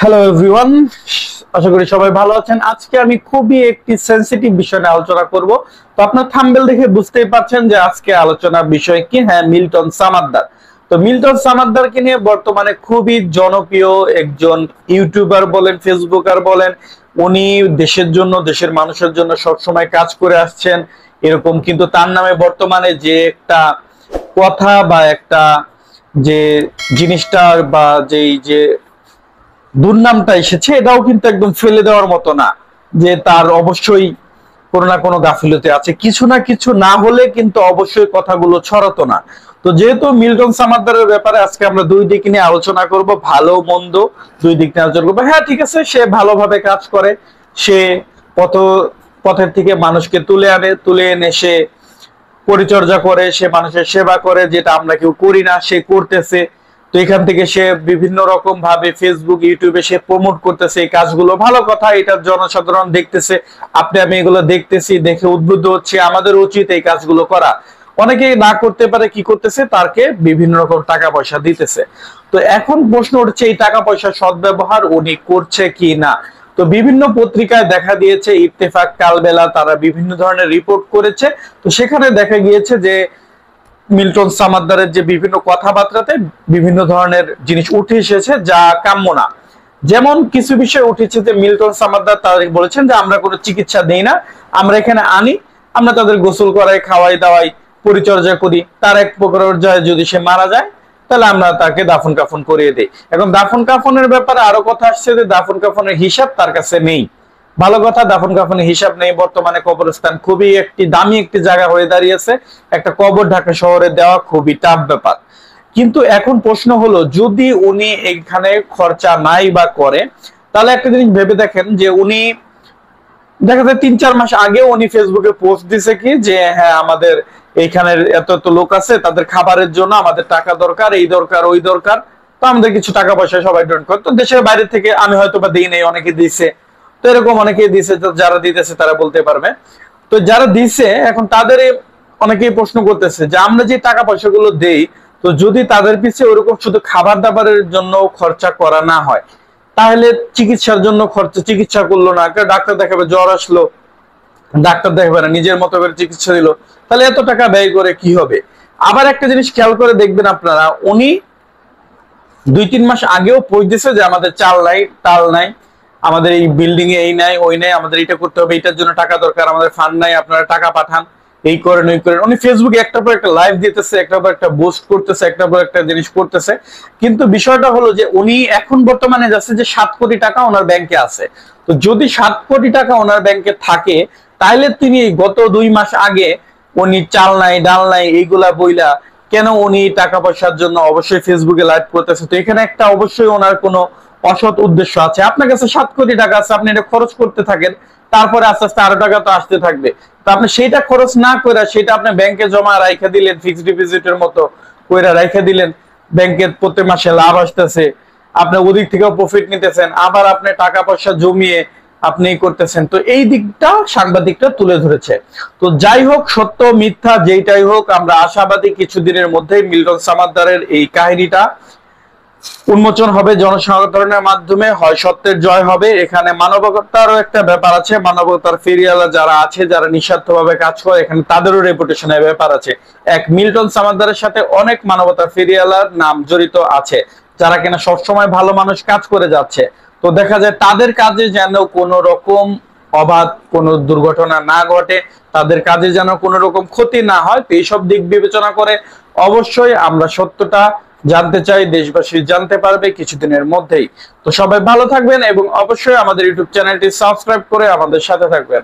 Hello everyone, আশা করি সবাই ভালো আছেন। আজকে আমি খুবই একটি সেনসিটিভ বিষয় নিয়ে আলোচনা করব। তো আপনার থাম্বনেল দেখে বুঝতেই পারছেন যে আজকে আলোচনার বিষয় কি। হ্যাঁ, মিল্টন সামাদ্দার। তো মিল্টন সামাদ্দারকে নিয়ে বর্তমানে খুবই জনপ্রিয় একজন ইউটিউবার বলেন, ফেসবুকার বলেন। উনি দেশের জন্য, দেশের মানুষের জন্য সবসময় কাজ করে আসছেন এরকম, কিন্তু তার নামে বর্তমানে যে একটা কথা বা একটা যে জিনিসটা বা যেই যে দুর্নামটা এসেছে, এটাও কিন্তু একদম ফেলে দেওয়ার মতো না। যে তার অবশ্যই কোনো না কোনো গাফিলতি আছে, কিছু না কিছু না হলে কিন্তু অবশ্যই কথাগুলো ছড়াতো না। তো যেহেতু মিল্টন সামাদ্দারের ব্যাপারে আজকে আমরা দুই দিক নিয়ে আলোচনা করব, ভালো মন্দ দুই দিক নিয়ে আলোচনা করবো। হ্যাঁ ঠিক আছে, সে ভালোভাবে কাজ করে, সে পথ পথের থেকে মানুষকে তুলে এনে সে পরিচর্যা করে, সে মানুষের সেবা করে, যেটা আমরা কেউ করি না, সে করতেছে। তো এখান থেকে সে বিভিন্ন রকম ভাবে ফেসবুক, ইউটিউবে সে প্রমোট করতেছে এই কাজগুলো, ভালো কথা। এটা জনসাধারণ দেখতেছে, আপনি আমি এগুলো দেখতেছি, দেখে উদ্বুদ্ধ হচ্ছে, আমাদের উচিত এই কাজগুলো করা। অনেকে না করতে পারে, কি করতেছে, তাকে বিভিন্ন রকম টাকা পয়সা দিতেছে। তো এখন প্রশ্ন উঠছে, এই টাকা পয়সা সদ্ব্যবহার উনি করছে কি না। তো বিভিন্ন পত্রিকায় দেখা দিয়েছে, ইত্তেফাক, কালবেলা, তারা বিভিন্ন ধরনের রিপোর্ট করেছে। তো সেখানে দেখা গিয়েছে যে মিল্টন সামাদ্দারের যে বিভিন্ন কথাবার্তাতে বিভিন্ন ধরনের জিনিস উঠে এসেছে যা কাম্য না। যেমন কিছু বিষয় উঠেছে যে মিল্টন সামাদ্দার তাদের বলেছেন যে আমরা কোনো চিকিৎসা দেই না, আমরা এখানে আনি, আমরা তাদের গোসল করাই, খাওয়াই দাওয়াই, পরিচর্যা করি, তার এক পর্যায়ে যদি সে মারা যায় তাহলে আমরা তাকে দাফন কাফন করিয়ে দিই। এখন দাফন কাফনের ব্যাপারে আরো কথা আসছে যে দাফন কাফনের হিসাব তার কাছে নেই। ভালো কথা, দাফন কাফনের হিসাব নেই। বর্তমানে কবরস্থান খুবই একটি দামি একটি জায়গা হয়ে দাঁড়িয়েছে, একটা কবর ঢাকা শহরে দেওয়া খুবই টাফ ব্যাপার। কিন্তু এখন প্রশ্ন হলো, যদি উনি এখানে খরচা নাই বা করে, তাহলে একটা জিনিস ভেবে দেখেন যে উনি দেখা যায় 3-4 মাস আগে উনি ফেসবুকে পোস্ট দিছে কি যে হ্যাঁ আমাদের এইখানের এত এত লোক আছে, তাদের খাবারের জন্য আমাদের টাকা দরকার, এই দরকার ওই দরকার, তো আমাদের কিছু টাকা পয়সা সবাই ডোনেট করে। তো দেশের বাইরে থেকে আমি হয়তো বা দিই নাই, অনেকে দিছে। তো এরকম অনেকেই দিছে, যারা দিতেছে তারা বলতে পারবে। তো যারা দিছে এখন তাদের অনেকেই প্রশ্ন করতেছে যে আমরা যে টাকা পয়সাগুলো দেই, তো যদি তাদের পিছিয়ে ওরকম শুধু খাবার দাবারের জন্য খরচা করা না হয়, তাহলে চিকিৎসার জন্য খরচা, চিকিৎসা করলো না, ডাক্তার দেখাবে, জ্বর আসলো, ডাক্তার দেখাবে না, নিজের মতো করে চিকিৎসা দিল, তাহলে এত টাকা ব্যয় করে কি হবে। আবার একটা জিনিস খেয়াল করে দেখবেন আপনারা, উনি 2-3 মাস আগেও পোস্ট দিছে যে আমাদের চাল নাই, টাল নাই, আমাদের এই বিল্ডিং এ এই নাই ওই নাই, আমাদের এটা করতে হবে, এটার জন্য টাকা দরকার, আমাদের ফান্ড নাই, আপনারা টাকা পাঠান, এই করেন ওই করেন। উনি ফেসবুকে একটার পর একটা লাইভ দিতেছে, একটার পর একটা পোস্ট করতেছে, একটার পর একটা জিনিস করতেছে। কিন্তু বিষয়টা হলো যে উনি এখন বর্তমানে যাচ্ছে যে 7 কোটি টাকা ওনার ব্যাংকে আছে। তো যদি 7 কোটি টাকা ওনার ব্যাংকে থাকে, তাহলে তিনি গত 2 মাস আগে উনি চাল নাই, ডাল নাই, এইগুলা বইলা কেন উনি টাকা পয়সার জন্য অবশ্যই ফেসবুকে লাইভ করতেছে। তো এখানে একটা অবশ্যই ওনার কোনো অসৎ উদ্দেশ্য আছে। আপনার কাছে 7 কোটি টাকা আছে, আপনি এটা খরচ করতে থাকেন, তারপরে আস্তে আস্তে আরো টাকা তো আসতে থাকবে। তো আপনি সেইটা খরচ না করে সেটা আপনি ব্যাংকে জমা রাইখা দিলেন, ফিক্সড ডিপোজিটের মতো কইরা রাইখা দিলেন, ব্যাংকের প্রতি মাসে লাভ আসতেছে, আপনি ওদিক থেকেও প্রফিট নিতেছেন, আবার আপনি টাকা পয়সা জমিয়ে আপনি করতেছেন। তো এই দিকটা সাংবাদিকরা তুলে ধরেছে। তো যাই হোক, সত্য মিথ্যা যেটাই হোক, আমরা আশাবাদী কিছুদিনের মধ্যেই মিল্টন সামাদ্দারের এই কাহিনীটা উন্মোচন হবে জনসাধারণের মাধ্যমে, হয় সত্যের জয় হবে। এখানে মানবতারও একটা ব্যাপার আছে, মানবতার ফেরিওয়ালা যারা আছে, যারা নিঃস্বার্থভাবে কাজ করে, এখানে তাদেরও রেপুটেশনের ব্যাপার আছে। এক মিল্টন সামাদ্দারের সাথে অনেক মানবতার ফেরিওয়ালার নাম জড়িত আছে, যারা কিনা সবসময় ভালো মানুষ কাজ করে যাচ্ছে। তো দেখা যায় তাদের কাজে যেন কোনো রকম অবাধ কোনো দুর্ঘটনা না ঘটে, তাদের কাজে যেন কোনো রকম ক্ষতি না হয়। তো এইসব দিক বিবেচনা করে অবশ্যই আমরা সত্যটা জানতে চাই, দেশবাসী জানতে পারবে কিছুদিনের মধ্যেই। তো সবাই ভালো থাকবেন এবং অবশ্যই আমাদের ইউটিউব চ্যানেলটি সাবস্ক্রাইব করে আমাদের সাথে থাকবেন।